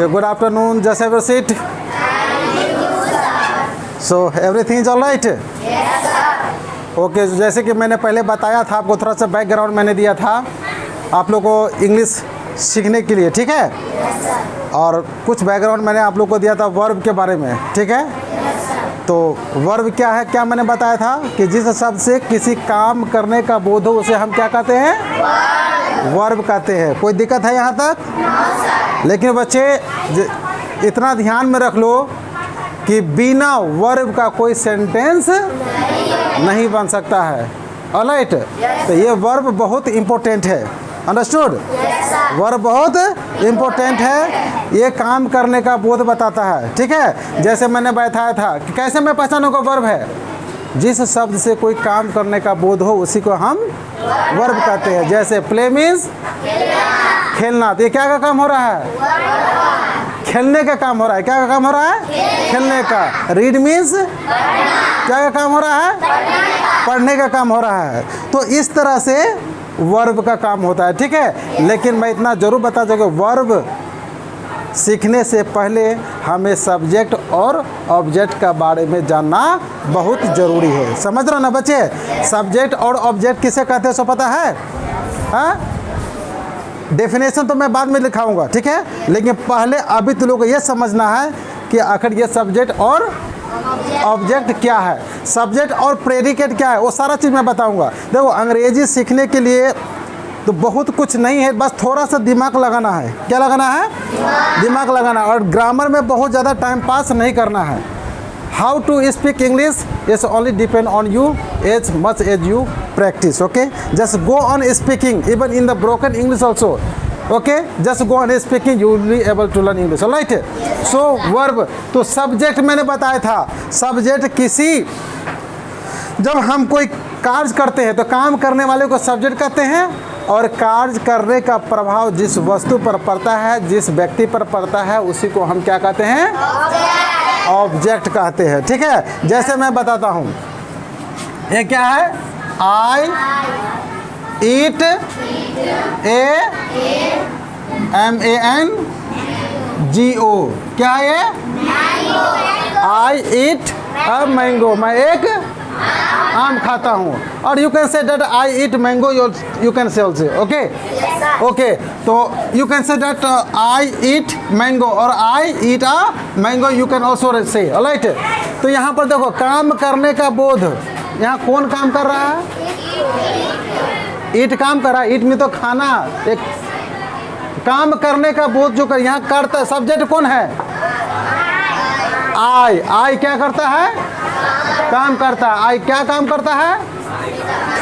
Okay, good afternoon. Just have a seat. So everything is all right? Yes, sir. Okay, जैसे कि मैंने पहले बताया था आपको, थोड़ा सा बैकग्राउंड मैंने दिया था आप लोगों को इंग्लिश सीखने के लिए, ठीक है? Yes, sir. और कुछ बैकग्राउंड मैंने आप लोगों को दिया था वर्ब के बारे में, ठीक है? Yes, sir. तो वर्ब क्या है, क्या मैंने बताया था कि जिस शब्द से किसी काम करने का बोध हो उसे हम क्या कहते हैं? वर्ब कहते हैं। कोई दिक्कत है यहाँ तक? No, sir. लेकिन बच्चे इतना ध्यान में रख लो कि बिना वर्ब का कोई सेंटेंस नहीं बन सकता है। ऑलराइट, तो ये वर्ब बहुत इम्पोर्टेंट है। अंडरस्टूड? Yes, sir. वर्ब बहुत इम्पोर्टेंट है, ये काम करने का बोध बताता है, ठीक है? जैसे मैंने बताया था कि कैसे मैं पहचानूंगा वर्ब है, जिस शब्द से कोई काम करने का बोध हो उसी को हम वर्ब कहते हैं। जैसे प्ले मीन्स खेलना, तो ये क्या का काम हो रहा है? खेलने का काम हो रहा है। क्या का काम हो रहा है? खेलने का। रीड मीन्स क्या का काम हो रहा है? पढ़ने का काम हो रहा है। तो इस तरह से वर्ब का काम होता है, ठीक है? लेकिन मैं इतना जरूर बता दूं कि वर्ब सीखने से पहले हमें सब्जेक्ट और ऑब्जेक्ट का बारे में जानना बहुत ज़रूरी है। समझ रहे हो ना बच्चे? सब्जेक्ट और ऑब्जेक्ट किसे कहते हैं सो पता है? हाँ, डेफिनेशन तो मैं बाद में लिखाऊंगा, ठीक है? लेकिन पहले अभी तो लोगों को ये समझना है कि आखिर ये सब्जेक्ट और ऑब्जेक्ट क्या है, सब्जेक्ट और प्रेडिकेट क्या है, वो सारा चीज़ मैं बताऊंगा। देखो, अंग्रेजी सीखने के लिए तो बहुत कुछ नहीं है, बस थोड़ा सा दिमाग लगाना है। क्या लगाना है? दिमाग लगाना। और ग्रामर में बहुत ज़्यादा टाइम पास नहीं करना है। How to speak English is only depend on you as much as you practice. Okay, just go on speaking even in the broken English also. Okay, just go on speaking, you will be able to learn English. Alright, so verb, तो subject मैंने बताया था, subject किसी, जब हम कोई कार्य करते हैं तो काम करने वाले को सब्जेक्ट कहते हैं, और कार्य करने का प्रभाव जिस वस्तु पर पड़ता है, जिस व्यक्ति पर पड़ता है, उसी को हम क्या कहते हैं? ऑब्जेक्ट कहते हैं, ठीक है? जैसे मैं बताता हूँ, ये क्या है? आई ईट MANGO, क्या है ये? आई ईट अ मैंगो, मैं एक आम खाता हूँ। और you can say that I eat mango, you can say also. Okay, okay, तो you can say that I eat mango और I eat a mango, you can also say. Alright, तो यहाँ पर देखो, काम करने का बोध, यहाँ कौन काम कर रहा है? ईट काम कर रहा है। ईट में तो खाना, एक काम करने का बोध जो कर, यहाँ करता, सब्जेक्ट कौन है? आई क्या करता है? काम करता है। आई क्या काम करता है?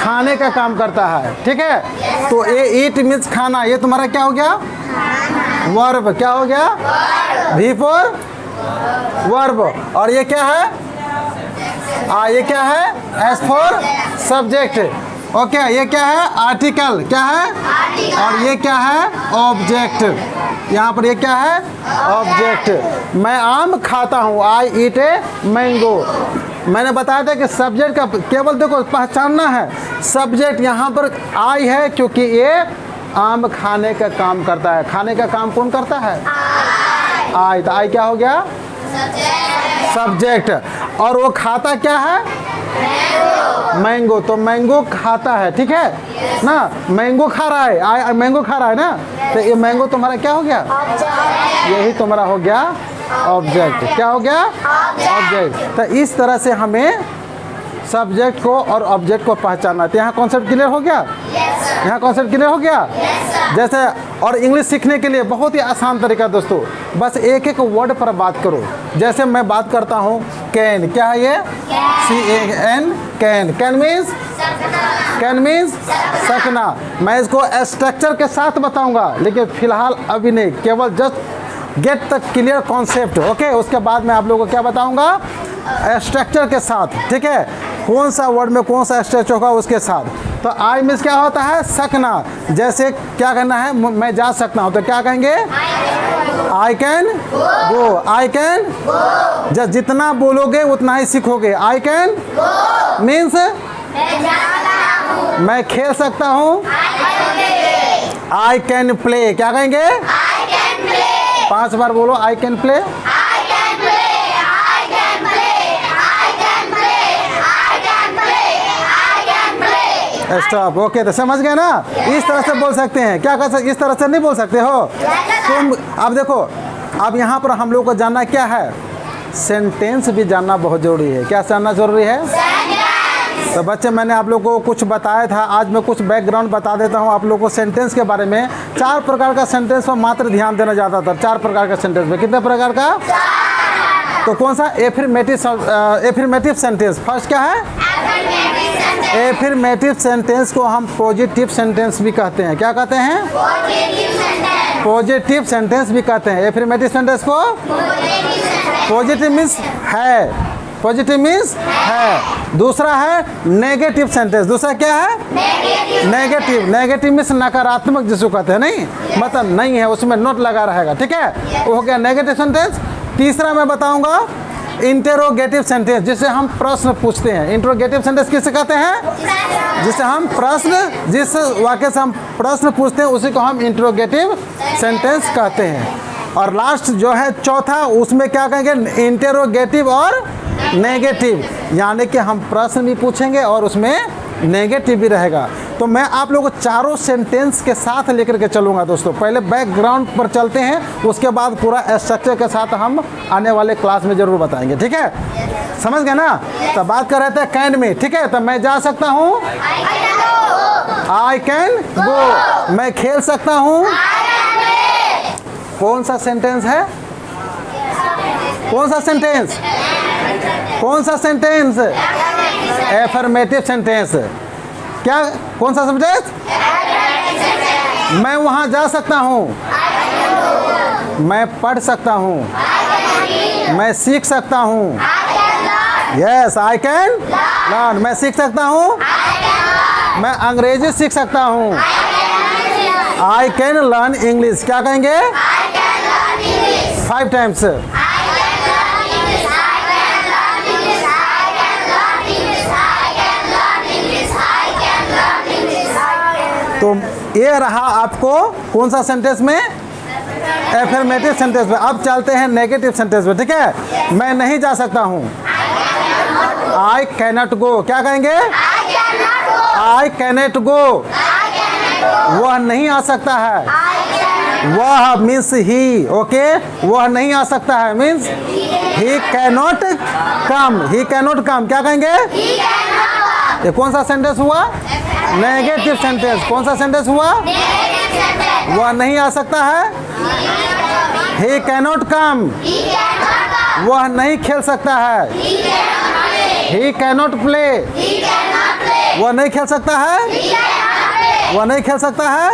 खाने का काम करता है, ठीक है? तो ये ईट मीन्स खाना, ये तुम्हारा क्या हो गया? वर्ब। क्या हो गया? V for verb. और ये क्या है? ये क्या है? S for subject. ओके, ये क्या है? आर्टिकल। क्या है? और ये क्या है? ऑब्जेक्ट। यहाँ पर ये क्या है? ऑब्जेक्ट। मैं आम खाता हूँ, आई ईट ए मैंगो। मैंने बताया था कि सब्जेक्ट का केवल देखो पहचानना है, सब्जेक्ट यहाँ पर आई है क्योंकि ये आम खाने का काम करता है। खाने का काम कौन करता है? आई। तो आई क्या हो गया? सब्जेक्ट। और वो खाता क्या है? मैंगो। तो मैंगो खाता है, ठीक है ना? मैंगो खा रहा है, आई मैंगो खा रहा है ना? तो ये मैंगो तुम्हारा क्या हो गया? यही तुम्हारा हो गया ऑब्जेक्ट। क्या हो गया? ऑब्जेक्ट। तो इस तरह से हमें सब्जेक्ट को और ऑब्जेक्ट को पहचानना। तो यहाँ कॉन्सेप्ट क्लियर हो गया? यहाँ कॉन्सेप्ट क्लियर हो गया? जैसे, और इंग्लिश सीखने के लिए बहुत ही आसान तरीका दोस्तों, बस एक एक वर्ड पर बात करो। जैसे मैं बात करता हूँ कैन, क्या है ये? CAN, can. कैन मीन्स सकना। मैं इसको स्ट्रक्चर के साथ बताऊंगा, लेकिन फिलहाल अभी नहीं, केवल just get the clear concept. Okay, उसके बाद मैं आप लोगों को क्या बताऊंगा? स्ट्रक्चर के साथ, ठीक है? कौन सा वर्ड में कौन सा स्ट्रक्चर होगा उसके साथ। तो आई मीन्स क्या होता है? सकना। जैसे क्या करना है? मैं जा सकता हूँ, तो क्या कहेंगे? I can go. I can go. जितना बोलोगे उतना ही सीखोगे। आई कैन मीन्स मैं खेल सकता हूँ। I can play. क्या कहेंगे? 5 बार बोलो I can play. I can play. I can play. I can play. I can play. I can play. Stop. Okay, तो समझ गए ना? इस तरह से बोल सकते हैं। क्या कर सकते, इस तरह से नहीं बोल सकते हो तुम। अब देखो, अब यहाँ पर हम लोग को जानना क्या है, सेंटेंस भी जानना बहुत ज़रूरी है। क्या जानना ज़रूरी है? तो बच्चे, मैंने आप लोगों को कुछ बताया था, आज मैं कुछ बैकग्राउंड बता देता हूँ आप लोगों को सेंटेंस के बारे में। 4 प्रकार का सेंटेंस पर मात्र ध्यान देना जाता था। 4 प्रकार का सेंटेंस में, कितने प्रकार का? तो कौन सा? Affirmative sentence. फर्स्ट क्या है? एफर्मेटिव सेंटेंस को हम पॉजिटिव सेंटेंस भी कहते हैं। क्या कहते हैं? पॉजिटिव सेंटेंस भी कहते हैं। एफर्मेटिव सेंटेंस को पॉजिटिव मीन्स है, पॉजिटिव मीन्स है। दूसरा है नेगेटिव सेंटेंस। दूसरा क्या है? नेगेटिव। नेगेटिव मीन्स नकारात्मक जिसको कहते हैं, नहीं मतलब नहीं है, उसमें नोट लगा रहेगा, ठीक है, वो हो गया नेगेटिव सेंटेंस। तीसरा मैं बताऊंगा इंटेरोगेटिव सेंटेंस, जिससे हम प्रश्न पूछते हैं। इंटेरोगेटिव सेंटेंस किसे कहते हैं? जिससे हम प्रश्न, जिस वाक्य से हम प्रश्न पूछते हैं उसी को हम इंटेरोगेटिव सेंटेंस कहते हैं। और लास्ट जो है चौथा, उसमें क्या कहेंगे? इंटेरोगेटिव और नेगेटिव, यानी कि हम प्रश्न भी पूछेंगे और उसमें नेगेटिव भी रहेगा। तो मैं आप लोगों को चारों सेंटेंस के साथ लेकर के चलूँगा दोस्तों। पहले बैकग्राउंड पर चलते हैं, उसके बाद पूरा स्ट्रक्चर के साथ हम आने वाले क्लास में ज़रूर बताएंगे, ठीक है? समझ गए ना? तो बात कर रहे थे कैन में, ठीक है? तो मैं जा सकता हूँ, आई कैन गो। मैं खेल सकता हूँ, कौन सा सेंटेंस है? कौन सा सेंटेंस? कौन सा सेंटेंस? Affirmative sentence. क्या? कौन सा सेंटेंस? मैं वहाँ जा सकता हूँ, मैं पढ़ सकता हूँ, मैं सीख सकता हूँ। Yes, I can learn. मैं सीख सकता हूँ, मैं अंग्रेजी सीख सकता हूँ। I can learn English. क्या कहेंगे? 5 टाइम्स। तो ये रहा आपको कौन सा सेंटेंस में? एफर्मेटिव सेंटेंस में। अब चलते हैं नेगेटिव सेंटेंस में, ठीक है? मैं नहीं जा सकता हूँ, आई कैनॉट गो। क्या कहेंगे? I cannot go. वह नहीं आ सकता है, वह मीन्स ही, ओके? वह नहीं आ सकता है means he cannot come. He cannot come. क्या कहेंगे? ये कौन सा सेंटेंस हुआ? Negative sentence. कौन सा सेंटेंस हुआ? वह नहीं आ सकता है, ही कैनॉट कम। वह नहीं खेल सकता है, ही कैनॉट प्ले। वह नहीं खेल सकता है, वह नहीं खेल सकता है।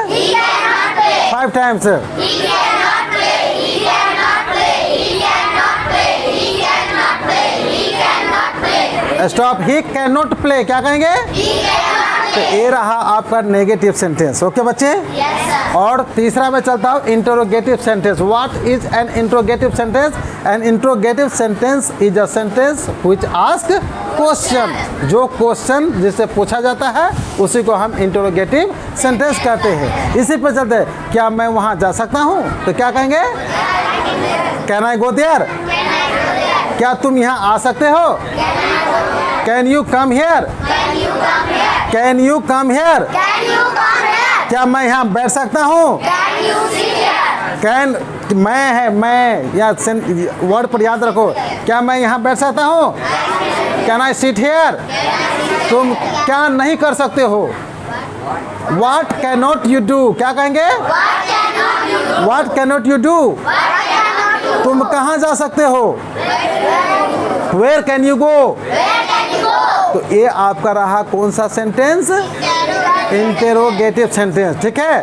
5 times. Stop. He can not play. क्या कहेंगे? तो ये रहा आपका नेगेटिव सेंटेंस। ओके बच्चे? और तीसरा मैं चलता हूँ interrogative sentence. What is an interrogative sentence? An interrogative sentence is a sentence which ask question. जो क्वेश्चन जिससे पूछा जाता है उसी को हम इंटरोगेटिव सेंटेंस कहते हैं। इसी पर चलते हैं। क्या मैं वहाँ जा सकता हूँ? तो क्या कहेंगे? Can I go there? क्या तुम यहाँ आ सकते हो? Can you come here? Can you come here? क्या मैं यहाँ बैठ सकता हूँ? कैन मैं है, मैं या वर्ड पर याद रखो। क्या मैं यहाँ बैठ सकता हूँ? Can I sit here? तुम क्या नहीं कर सकते हो? What can not you do? क्या कहेंगे? What can not you do? तुम कहाँ जा सकते हो? Where can you go? तो ये आपका रहा कौन सा सेंटेंस? Interrogative sentence. ठीक है?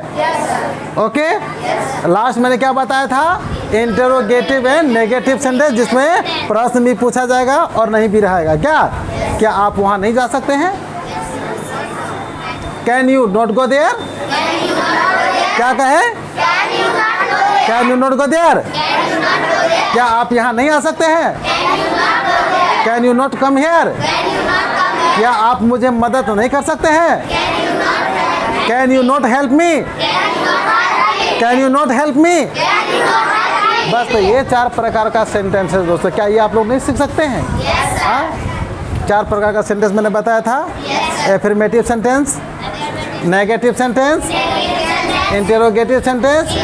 ओके। लास्ट मैंने क्या बताया था? इंटेरोगेटिव एंड नेगेटिव सेंटेंस, जिसमें प्रश्न भी पूछा जाएगा और नहीं भी रहेगा। क्या आप वहाँ नहीं जा सकते हैं? Can you not go there? क्या कहे? Can you not go there? क्या आप यहाँ नहीं आ सकते हैं? Can you not come here? क्या आप मुझे मदद नहीं कर सकते हैं? Can you not help me? Can you not help me? बस तो ये 4 प्रकार का सेंटेंस है दोस्तों। क्या ये आप लोग नहीं सीख सकते हैं? हाँ, 4 प्रकार का सेंटेंस मैंने बताया था। Affirmative sentence, negative sentence, interrogative sentence,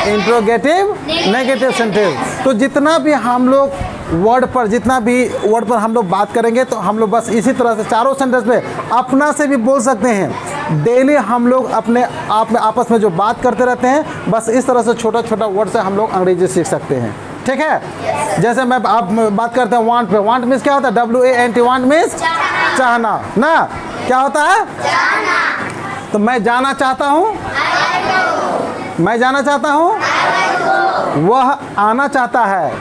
interrogative negative sentence. तो जितना भी हम लोग वर्ड पर हम लोग बात करेंगे तो हम लोग बस इसी तरह से चारों सेंटेंस पे अपना से भी बोल सकते हैं। डेली हम लोग अपने आप में आपस में जो बात करते रहते हैं, बस इस तरह से छोटा छोटा वर्ड से हम लोग अंग्रेजी सीख सकते हैं। ठीक है, जैसे मैं आप बात करते हैं वांट पे। वांट मीन्स क्या होता है? WANT, वांट मीन्स चाहना ना। क्या होता है? तो मैं जाना चाहता हूँ, मैं जाना चाहता हूँ, वह आना चाहता है।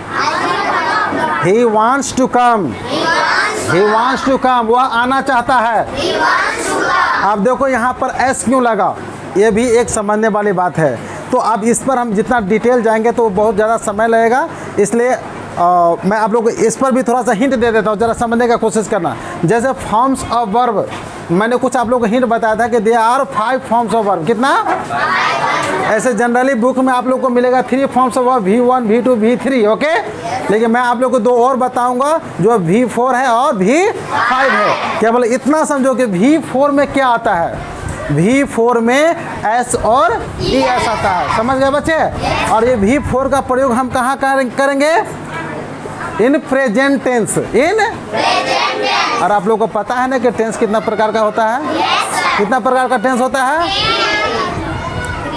He wants to come, he wants to come, वह आना चाहता है। अब देखो यहाँ पर S क्यों लगा, ये भी एक समझने वाली बात है। तो अब इस पर हम जितना डिटेल जाएंगे तो बहुत ज़्यादा समय लगेगा, इसलिए मैं आप लोग को इस पर भी थोड़ा सा हिंट दे देता हूँ, ज़रा समझने का कोशिश करना। जैसे फॉर्म्स ऑफ वर्ब, मैंने कुछ आप लोग को हिंट बताया था कि there are 5 forms of verb. कितना? ऐसे जनरली बुक में आप लोग को मिलेगा 3 forms of verb, V1, V2, V3, okay. लेकिन मैं आप लोग को 2 और बताऊंगा जो V4 है और V5 है। केवल इतना समझो कि V4 में क्या आता है। V4 में S और ES आता है। समझ गए बच्चे? और ये V4 का प्रयोग हम कहाँ करेंगे? In present tense. इन और आप लोगों को पता है ना कि टेंस कितना प्रकार का होता है? कितना प्रकार का टेंस होता है?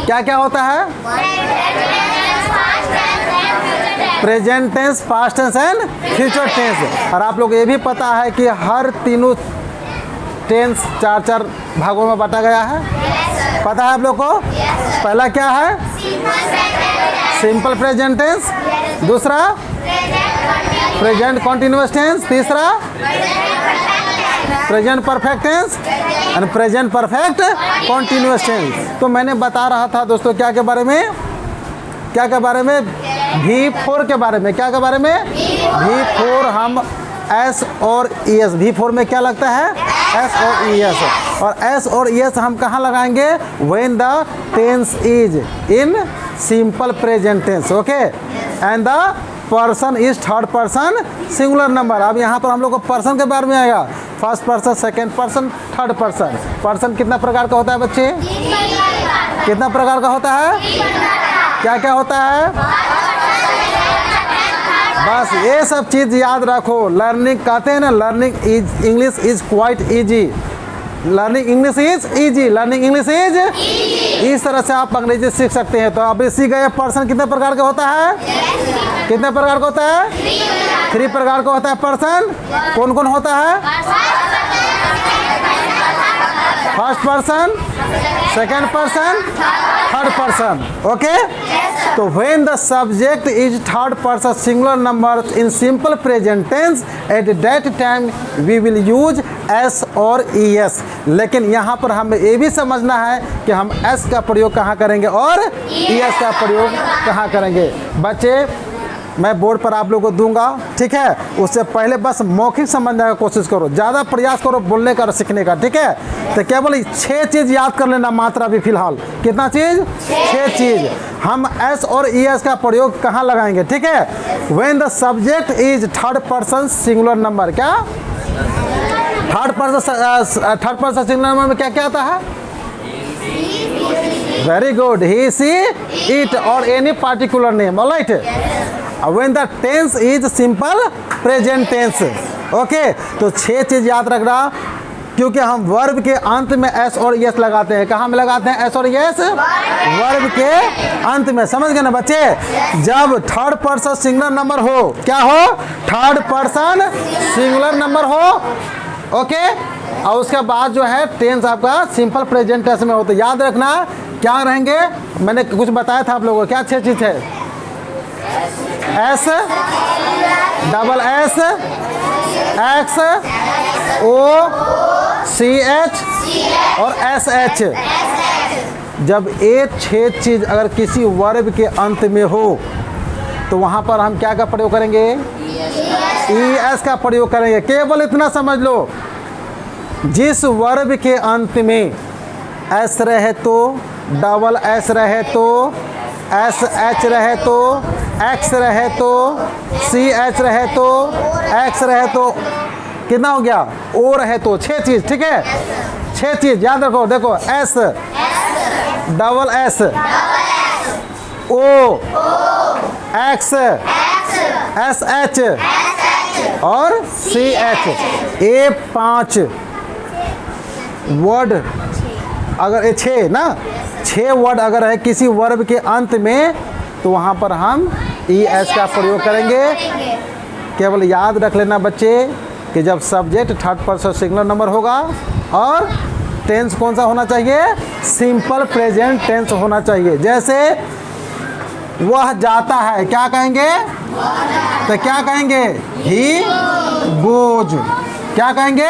क्या क्या होता है? Present tense, past tense and future tense. और आप लोग ये भी पता है कि हर तीनों टेंस 4-4 भागों में बांटा गया है। पता है आप लोग को? पहला क्या है? सिंपल प्रेजेंट टेंस, दूसरा प्रेजेंट कॉन्टिन्यूअस टेंस, तीसरा present perfect tense and present perfect continuous tense. तो मैंने बता रहा था दोस्तों क्या के बारे में? क्या के बारे में? V4 के बारे में। क्या के बारे में? V4 हम S और ES, V4 में क्या लगता है? S और ES। और S और ES हम कहाँ लगाएंगे? When the tense is in simple present tense, okay? And the person is third person singular number। अब यहाँ पर हम लोग को पर्सन के बारे में आएगा। First person, second person, third person. Person कितना प्रकार का होता है बच्चे? कितना प्रकार का होता है? क्या क्या होता है? बस ये सब चीज़ याद रखो। लर्निंग कहते हैं ना, learning is English is quite easy. Learning English is easy, learning English is इस तरह से आप अंग्रेजी सीख सकते हैं। तो अब सीख गए पर्सन कितने प्रकार का होता है? कितने प्रकार का होता है? 3 प्रकार का होता है पर्सन। कौन कौन होता है? First person, second person, third person, okay. तो when the subject is third person singular number in simple present tense, at that time we will use S और ES। लेकिन यहाँ पर हमें ये भी समझना है कि हम S का प्रयोग कहाँ करेंगे और ES का प्रयोग कहाँ करेंगे। बच्चे मैं बोर्ड पर आप लोगों को दूंगा, ठीक है? उससे पहले बस मौखिक समझने का कोशिश करो, ज़्यादा प्रयास करो बोलने का और सीखने का, ठीक है? तो केवल 6 चीज़ याद कर लेना मात्रा भी फिलहाल। कितना चीज़? 6 चीज़। हम S और ES का प्रयोग कहाँ लगाएंगे, ठीक है? When the subject is third person singular number। क्या? थर्ड पर्सन सिंगुलर नंबर में क्या क्या आता है? Very good, he, she, it और any particular name, alright. When the tense is simple present tense, okay. तो 6 चीज़ याद रखना, क्योंकि हम वर्ब के अंत में S और ES लगाते हैं। कहाँ में लगाते हैं S और ES? वर्ब के अंत में। समझ गए ना बच्चे? जब थर्ड पर्सन सिंगुलर नंबर हो, क्या हो? थर्ड पर्सन सिंगुलर नंबर हो, ओके। और उसके बाद जो है टेंस आपका सिंपल प्रेजेंट टेंस में हो। तो याद रखना क्या रहेंगे, मैंने कुछ बताया था आप लोगों को। क्या 6 चीज़ है? S, double S, X, O, CH और SH। जब ये 6 चीज़ अगर किसी वर्ब के अंत में हो तो वहाँ पर हम क्या का प्रयोग करेंगे? ES का प्रयोग करेंगे। केवल इतना समझ लो, जिस वर्ब के अंत में S रहे तो, डबल S रहे तो, SH रहे तो, एक्स रहे तो, सी एच रहे तो, एक्स रहे तो, कितना हो गया, ओ रहे तो, 6 चीज, ठीक है, 6 चीज याद रखो। देखो एस, डबल एस, ओ, एक्स, एस एच और सी एच, ये 5 वर्ड, अगर ये 6 ना, 6 वर्ड अगर है किसी वर्ब के अंत में, तो वहाँ पर हम ई एस का प्रयोग करेंगे। केवल याद रख लेना बच्चे कि जब subject third person singular number होगा और टेंस कौन सा होना चाहिए, सिंपल प्रेजेंट टेंस होना चाहिए। जैसे वह जाता है, क्या कहेंगे, तो क्या कहेंगे, ही गोज, क्या कहेंगे,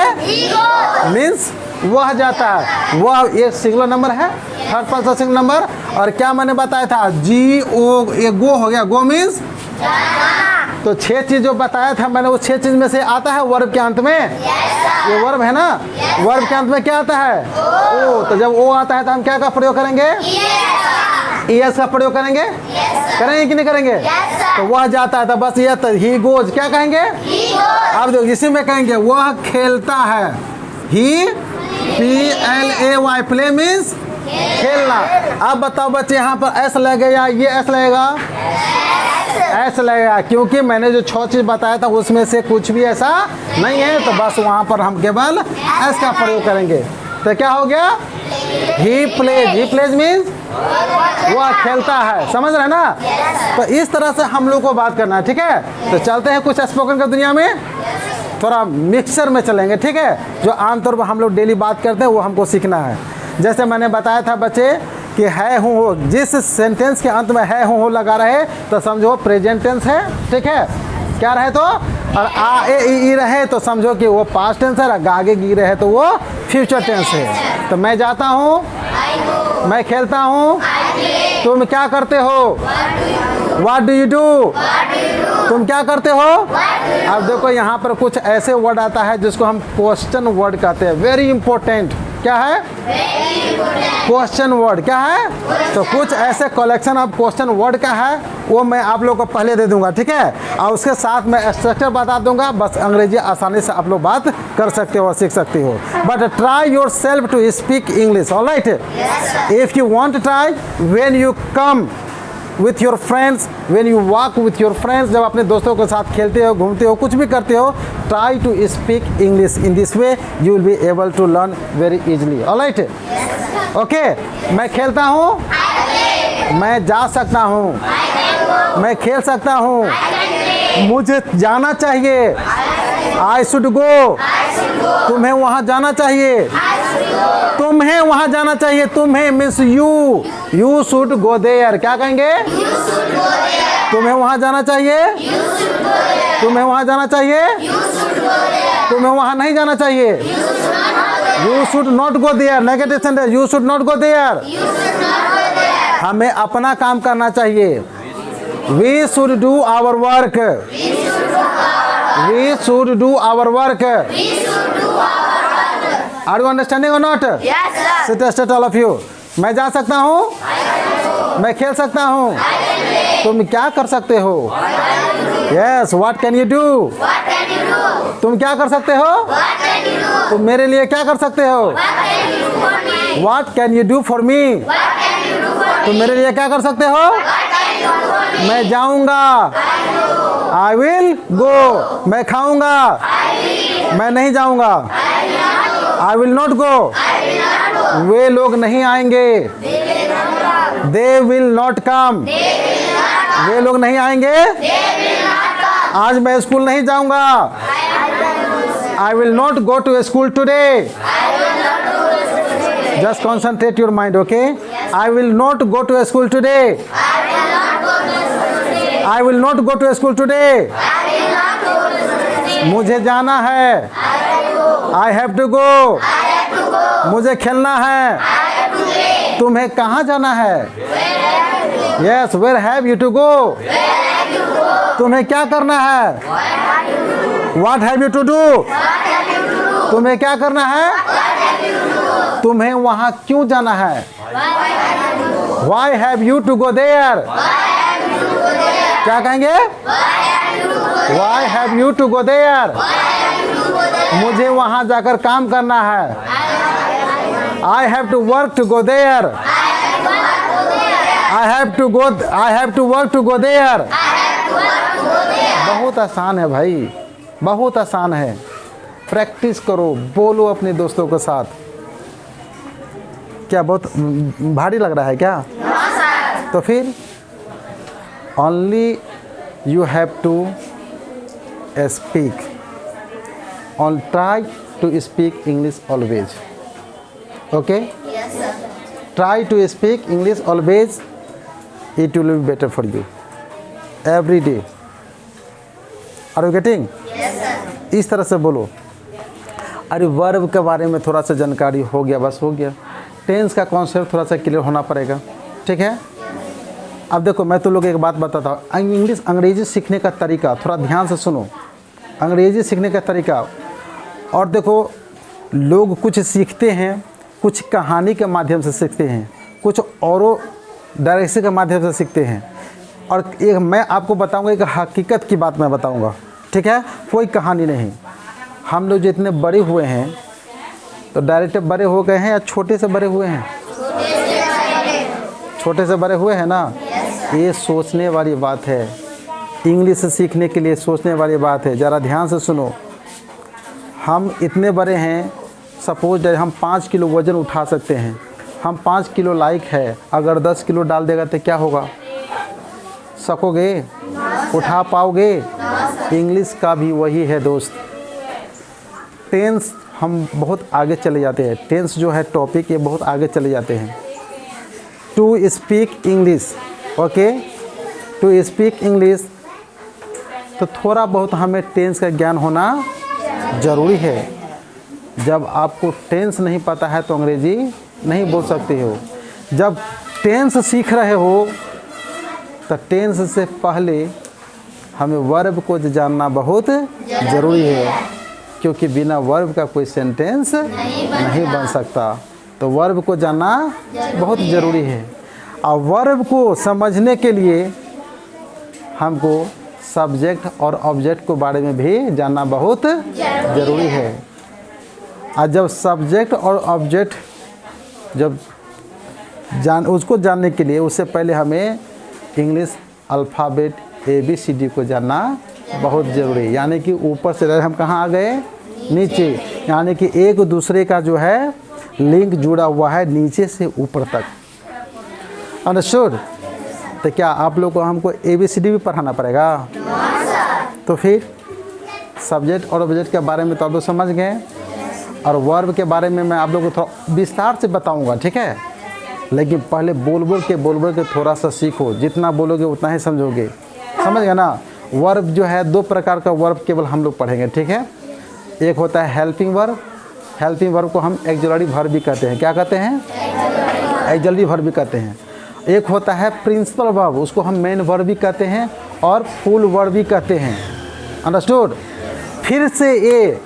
मीन्स वह जाता है। वह ये सिंगुलर नंबर है, थर्ड पर्सन सिंगुलर नंबर। और क्या मैंने बताया था, जी ओ, ये गो हो गया, गो मीन्स, तो 6 चीज जो बताया था मैंने, उस 6 चीज में से आता है वर्ब के अंत में, ये वर्ब है ना, वर्ब के अंत में क्या आता है, ओ। तो जब ओ आता है तो हम क्या का प्रयोग करेंगे, ई एस का प्रयोग करेंगे, करेंगे कि नहीं करेंगे, तो वह जाता है तो बस ये, तो ही गोज, क्या कहेंगे, अब देखो इसी में कहेंगे वह खेलता है, ही PLAY, प्ले मीन्स खेलना। अब बताओ बच्चे यहाँ पर एस लगेगा, ये एस लगेगा, एस लगेगा, क्योंकि मैंने जो 6 चीज बताया था उसमें से कुछ भी ऐसा नहीं है, तो बस वहाँ पर हम केवल एस का प्रयोग करेंगे। तो क्या हो गया, ही प्लेज मीन्स वह खेलता है, समझ रहे हैं ना। तो इस तरह से हम लोग को बात करना है, ठीक है। तो चलते हैं कुछ स्पोकन का दुनिया में, थोड़ा मिक्सचर में चलेंगे, ठीक है। जो आमतौर पर हम लोग डेली बात करते हैं वो हमको सीखना है। जैसे मैंने बताया था बच्चे कि है हूँ हो, जिस सेंटेंस के अंत में है हूँ हो लगा रहे तो समझो प्रेजेंट टेंस है, ठीक है, क्या रहे तो, और आ ए ई रहे तो समझो कि वो पास्ट टेंस है, और आगे गी रहे तो वो फ्यूचर टेंस है। तो मैं जाता हूँ, मैं खेलता हूँ, तुम क्या करते हो, व्हाट डू यू डू, तुम क्या करते हो। अब देखो यहाँ पर कुछ ऐसे वर्ड आता है जिसको हम क्वेश्चन वर्ड कहते हैं, वेरी इंपॉर्टेंट, क्या है, क्वेश्चन वर्ड, क्या है। तो कुछ ऐसे कलेक्शन ऑफ क्वेश्चन वर्ड का है, वो मैं आप लोग को पहले दे दूंगा, ठीक है, और उसके साथ मैं स्ट्रक्चर बता दूंगा, बस अंग्रेजी आसानी से आप लोग बात कर सकते हो और सीख सकते हो। But try yourself to speak English, alright. If you want try, when you come with your friends, when you walk with your friends, जब अपने दोस्तों के साथ खेलते हो, घूमते हो, कुछ भी करते हो, try to speak English. In this way you will be able to learn very easily. Alright? Okay. मैं खेलता हूँ, मैं जा सकता हूँ, मैं खेल सकता हूँ, मुझे जाना चाहिए, I should go, तुम्हें वहाँ जाना चाहिए, तुम्हें वहाँ जाना चाहिए, तुम्हें means you should go there, क्या कहेंगे, तुम्हें वहाँ जाना चाहिए, तुम्हें वहाँ जाना चाहिए, तुम्हें वहाँ नहीं जाना चाहिए, you should not go there, negative sentence, you should not go there, हमें अपना काम करना चाहिए, we should do our work, we should do our work, are you understanding or not? Yes, sir. Sit all of you. मैं जा सकता हूँ, मैं खेल सकता हूँ, तुम क्या कर सकते हो, yes, what can you do, तुम क्या कर सकते हो, तुम मेरे लिए क्या कर सकते हो, what can you do for me, तुम मेरे लिए क्या कर सकते हो, मैं जाऊँगा, आई विल गो, मैं खाऊँगा, मैं नहीं जाऊँगा, आई विल नॉट गो, वे लोग नहीं आएंगे, दे विल नॉट कम, वे लोग नहीं आएंगे, आज मैं स्कूल नहीं जाऊंगा, I will not go to school today, just concentrate your mind, okay, I will not go to school today, I will not go to school today, मुझे जाना है, आई हैव टू गो, मुझे खेलना है, तुम्हें कहाँ जाना है, yes, where have you to go, तुम्हें क्या करना है, what have you to do, तुम्हें क्या करना है, तुम्हें वहाँ क्यों जाना है, why have you to go there, क्या कहेंगे? Why have you to go there? मुझे वहाँ जाकर काम करना है। I have to work to go there. I have to work to go there. बहुत आसान है भाई, बहुत आसान है। प्रैक्टिस करो, बोलो अपने दोस्तों के साथ। क्या बहुत भारी लग रहा है क्या? तो फिर only you have to speak, on try to speak English always. Okay, try to speak English always, it will be better for you every day. Are you getting? इस तरह से बोलो। अरे वर्ब के बारे में थोड़ा सा जानकारी हो गया, बस हो गया। टेंस का कॉन्सेप्ट थोड़ा सा क्लियर होना पड़ेगा, ठीक है। अब देखो मैं तुम लोग एक बात बताता हूँ, इंग्लिश अंग्रेजी सीखने का तरीका थोड़ा ध्यान से सुनो। अंग्रेजी सीखने का तरीका, और देखो लोग कुछ सीखते हैं, कुछ कहानी के माध्यम से सीखते हैं, कुछ औरों डायरेक्शन के माध्यम से सीखते हैं, और एक मैं आपको बताऊंगा, एक हकीकत की बात मैं बताऊंगा, ठीक है, कोई कहानी नहीं। हम लोग जितने बड़े हुए हैं तो डायरेक्ट बड़े हो गए हैं या छोटे से बड़े हुए हैं? छोटे से बड़े हुए हैं ना। ये सोचने वाली बात है, इंग्लिश सीखने के लिए सोचने वाली बात है। ज़रा ध्यान से सुनो। हम इतने बड़े हैं, सपोज हम 5 किलो वज़न उठा सकते हैं, हम 5 किलो लाइक है, अगर 10 किलो डाल देगा तो क्या होगा? सकोगे? उठा पाओगे? इंग्लिश का भी वही है दोस्त। टेंस हम बहुत आगे चले जाते हैं, टेंस जो है टॉपिक, ये बहुत आगे चले जाते हैं। To speak English, okay, to speak English, तो थोड़ा बहुत हमें टेंस का ज्ञान होना ज़रूरी है। जब आपको टेंस नहीं पता है तो अंग्रेजी नहीं बोल सकते हो। जब टेंस सीख रहे हो तो टेंस से पहले हमें वर्ब को जानना बहुत ज़रूरी है, क्योंकि बिना वर्ब का कोई सेंटेंस नहीं बन सकता। तो वर्ब को जानना बहुत ज़रूरी है। और वर्ब को समझने के लिए हमको सब्जेक्ट और ऑब्जेक्ट के बारे में भी जानना बहुत ज़रूरी है। और जब सब्जेक्ट और ऑब्जेक्ट उसको जानने के लिए उससे पहले हमें इंग्लिश अल्फ़ाबेट ABCD को जानना बहुत ज़रूरी है। यानी कि ऊपर से हम कहाँ आ गए? नीचे। यानी कि एक दूसरे का जो है लिंक जुड़ा हुआ है नीचे से ऊपर तक। अंडरस्टूड? तो क्या आप लोग को हमको ABCD भी पढ़ाना पड़ेगा? तो फिर सब्जेक्ट और ऑब्जेक्ट के बारे में तो आप लोग समझ गए, और वर्ब के बारे में मैं आप लोग को थोड़ा विस्तार से बताऊंगा, ठीक है। लेकिन पहले बोल के थोड़ा सा सीखो। जितना बोलोगे उतना ही समझोगे, समझ गए ना। वर्ब जो है 2 प्रकार का वर्ब केवल हम लोग पढ़ेंगे, ठीक है। एक होता है हेल्पिंग वर्ब। हेल्पिंग वर्ब को हम एक्सिलरी वर्ब भी कहते हैं। क्या कहते हैं? एक्सिलरी वर्ब भी कहते हैं। एक होता है प्रिंसिपल वर्ब, उसको हम मेन वर्ब भी कहते हैं और फुल वर्ब भी कहते हैं। अंडरस्टूड? फिर से ये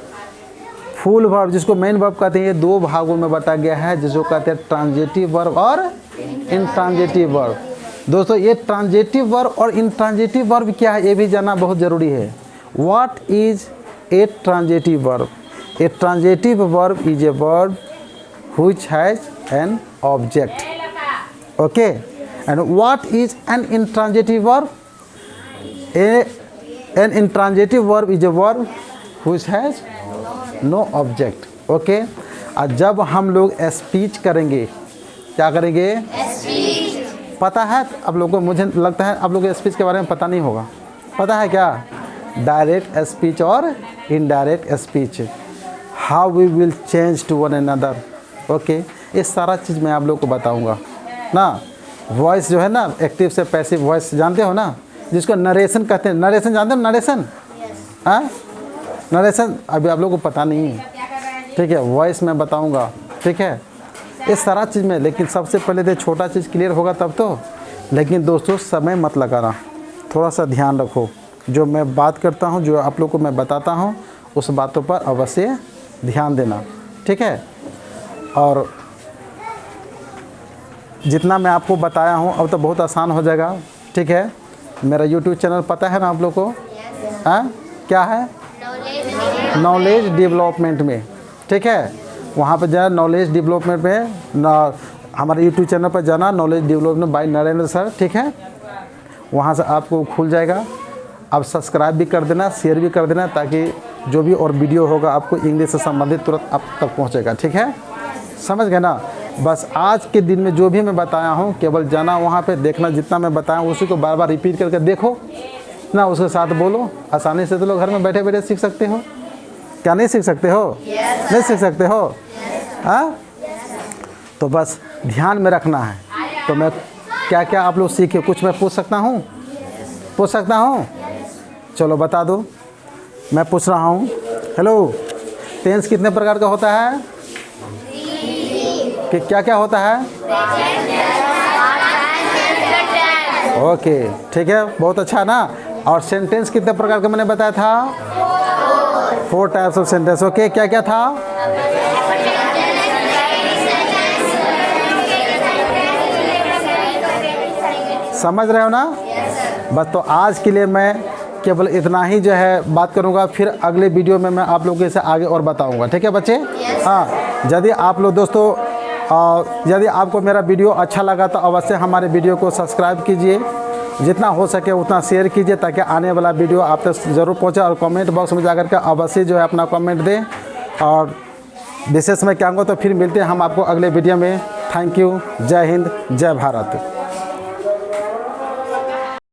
फुल वर्ब जिसको मेन वर्ब कहते हैं, ये 2 भागों में बांटा गया है, जिसको कहते हैं ट्रांजिटिव वर्ब और इंट्रांजिटिव वर्ब। दोस्तों ये ट्रांजिटिव वर्ब और इंट्रांजिटिव वर्ब क्या है, ये भी जानना बहुत ज़रूरी है। What is a transitive verb? A transitive verb is a verb which has an object, okay. And what is an intransitive verb? An intransitive verb is a verb which has no object, okay. और जब हम लोग speech करेंगे, क्या करेंगे? पता है आप लोगों को? मुझे लगता है आप लोगों को स्पीच के बारे में पता नहीं होगा। पता है क्या? डायरेक्ट स्पीच और indirect speech, how we will change to one another, okay. ये सारा चीज़ मैं आप लोग को बताऊंगा ना। वॉइस जो है ना, एक्टिव से पैसिव वॉइस जानते हो ना, जिसको नरेशन कहते हैं। नरेशन जानते हो? नरेशन, हाँ, नरेशन अभी आप लोगों को पता नहीं है, ठीक है। वॉइस मैं बताऊंगा, ठीक है, ये सारा चीज़ में। लेकिन सबसे पहले तो छोटा चीज़ क्लियर होगा तब तो। लेकिन दोस्तों समय मत लगाना, थोड़ा सा ध्यान रखो। जो मैं बात करता हूँ, जो आप लोग को मैं बताता हूँ, उस बातों पर अवश्य ध्यान देना, ठीक है। और जितना मैं आपको बताया हूँ अब तो बहुत आसान हो जाएगा, ठीक है। मेरा यूट्यूब चैनल पता है ना आप लोग को? हाँ, क्या है? नॉलेज डेवलपमेंट में, ठीक है। वहाँ पर जाना, नॉलेज डेवलपमेंट में हमारे यूट्यूब चैनल पर जाना, knowledge development bye Narendra sir, ठीक है। वहाँ से आपको खुल जाएगा। आप सब्सक्राइब भी कर देना, शेयर भी कर देना, ताकि जो भी और वीडियो होगा आपको इंग्लिश से संबंधित तुरंत आप तक पहुँचेगा, ठीक है। समझ गए ना? बस आज के दिन में जो भी मैं बताया हूँ, केवल जाना वहाँ पे, देखना, जितना मैं बताया हूँ उसी को बार बार रिपीट करके देखो ना, उसके साथ बोलो। आसानी से तो लोग घर में बैठे बैठे सीख सकते हो। क्या नहीं सीख सकते हो? नहीं सीख सकते हो? हाँ, तो बस ध्यान में रखना है। तो मैं क्या क्या आप लोग सीखे, कुछ मैं पूछ सकता हूँ? पूछ सकता हूँ? चलो बता दो, मैं पूछ रहा हूँ। हेलो, टेंस कितने प्रकार का होता है? कि क्या क्या होता है? ओके, ठीक है, बहुत अच्छा ना। और सेंटेंस कितने प्रकार का मैंने बताया था? 4 टाइप्स ऑफ सेंटेंस। ओके, क्या क्या था? समझ रहे हो ना? बस तो आज के लिए मैं केवल इतना ही जो है बात करूंगा, फिर अगले वीडियो में मैं आप लोगों से आगे और बताऊंगा, ठीक है बच्चे? हाँ, यदि आप लोग दोस्तों यदि आपको मेरा वीडियो अच्छा लगा तो अवश्य हमारे वीडियो को सब्सक्राइब कीजिए, जितना हो सके उतना शेयर कीजिए, ताकि आने वाला वीडियो आप तक ज़रूर पहुंचे। और कमेंट बॉक्स में जाकर के अवश्य जो है अपना कमेंट दें। और विशेष मैं कहूँगा तो फिर मिलते हैं हम आपको अगले वीडियो में। Thank you. जय हिंद, जय भारत।